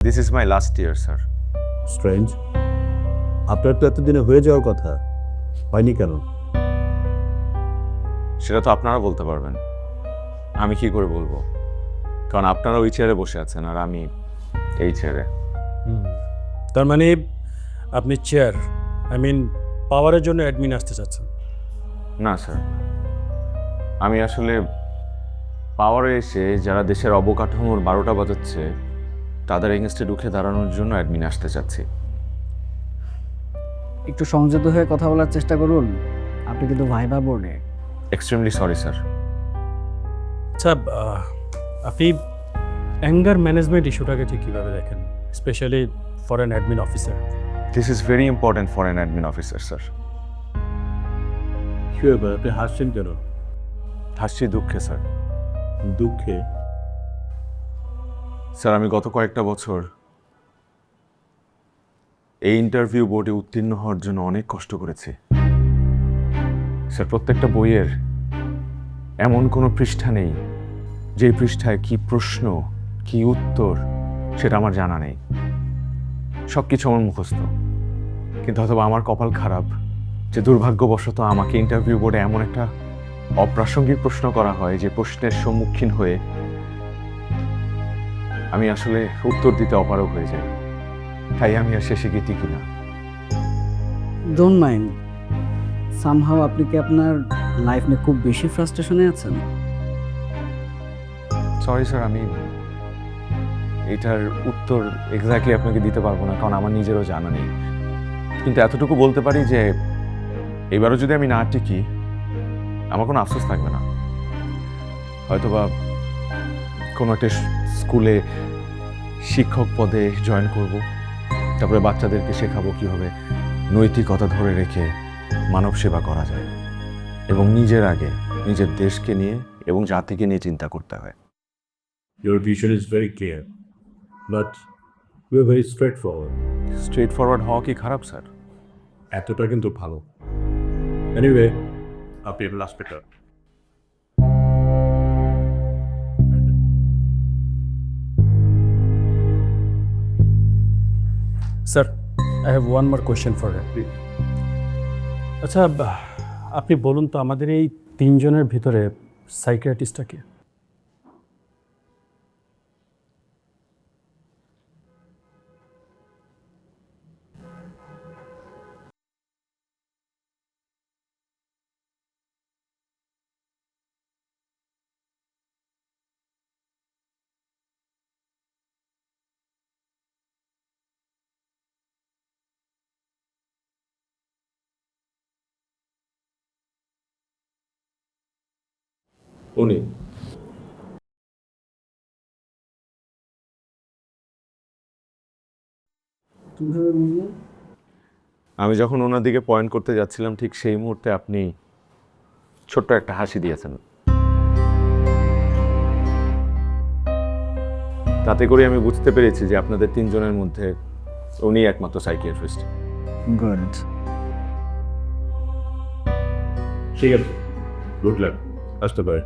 This is my last year, sir. Strange, আপনার তো এতদিনে হয়ে যাওয়ার কথা, হয়নি কেন? সেটা তো আপনারা বলতে পারবেন, আমি কি করে বলবো? কারণ আপনারা ওই চেয়ারে বসে আছেন আর আমি এই চেয়ারে। তার মানে আপনি চেয়ার পাওয়ারের জন্য অ্যাডমিন আসতে চাচ্ছেন? না স্যার, আমি আসলে পাওয়ারে এসে যারা দেশের অবকাঠামোর 12টা বাজাচ্ছে তাদের এগেনস্টে রুখে দাঁড়ানোর জন্য অ্যাডমিন আসতে চাচ্ছি। একটু সংযত হয়ে কথা বলার চেষ্টা করুন, আপনি কিন্তু ভাইবা বোর্ডে। Extremely sorry sir. আচ্ছা, আপনি অ্যাঙ্গার ম্যানেজমেন্ট ইস্যুটাকে ঠিক কীভাবে দেখেন, specially for an admin officer? This is very important for an admin officer sir. কি ব্যাপার, আপনি হাসছেন কেন? হাসছি দুঃখে স্যার। দুঃখে? স্যার, আমি গত কয়েকটা বছর এই ইন্টারভিউ বোর্ডে উত্তীর্ণ হওয়ার জন্য অনেক কষ্ট করেছি স্যার। প্রত্যেকটা বইয়ের এমন কোনো পৃষ্ঠা নেই যেই পৃষ্ঠায় কি প্রশ্ন কি উত্তর সেটা আমার জানা নেই। সব কিছু আমার মুখস্থ, কিন্তু হয়তো আমার কপাল খারাপ যে দুর্ভাগ্যবশত আমাকে ইন্টারভিউ বোর্ডে এমন একটা অপ্রাসঙ্গিক প্রশ্ন করা হয় যে প্রশ্নের সম্মুখীন হয়ে আমি আসলে উত্তর দিতে অপারগ হয়ে যাই। তাই আমি আর শেষে গিয়ে টিকি না। ডোন্ট মাইন্ড, সামহাও আপনি কি আপনার লাইফ নিয়ে খুব বেশি ফ্রাস্ট্রেশনে আছেন? সরি স্যার, আমি এটার উত্তর এক্স্যাক্টলি আপনাকে দিতে পারবো না, কারণ আমার নিজেরও জানা নেই। কিন্তু এতটুকু বলতে পারি যে এবারও যদি আমি না টিকি আমার কোনো আফসোস থাকবে না। হয়তোবা কোনো একটা স্কুলে শিক্ষক পদে জয়েন করব, তারপরে বাচ্চাদেরকে শেখাবো কীভাবে নৈতিকতা ধরে রেখে মানব সেবা করা যায় এবং নিজের আগে নিজের দেশকে নিয়ে এবং জাতিকে নিয়ে চিন্তা করতে হয়। Your vision is very clear, but we are very straightforward. Straightforward হওয়া কি খারাপ স্যার? এতটা কিন্তু ভালো। এনিওয়ে, আপনি লাস্ট পেটার। Sir, I have one more question for you. আচ্ছা, আপনি বলুন তো আমাদের এই তিনজনের ভিতরে সাইকিয়াট্রিস্টটা কে? উনি কিভাবে বুঝলেন? আমি যখন ওনার দিকে পয়েন্ট করতে যাচ্ছিলাম ঠিক সেই মুহূর্তে আপনি ছোট্ট একটা হাসি দিয়েছেন। তাতে করে আমি বুঝতে পেরেছি যে আপনাদের তিনজনের মধ্যে উনি একমাত্র সাইকিয়াট্রিস্ট। গুড। ঠিক আছে, গুড লাক, আসতে পারে।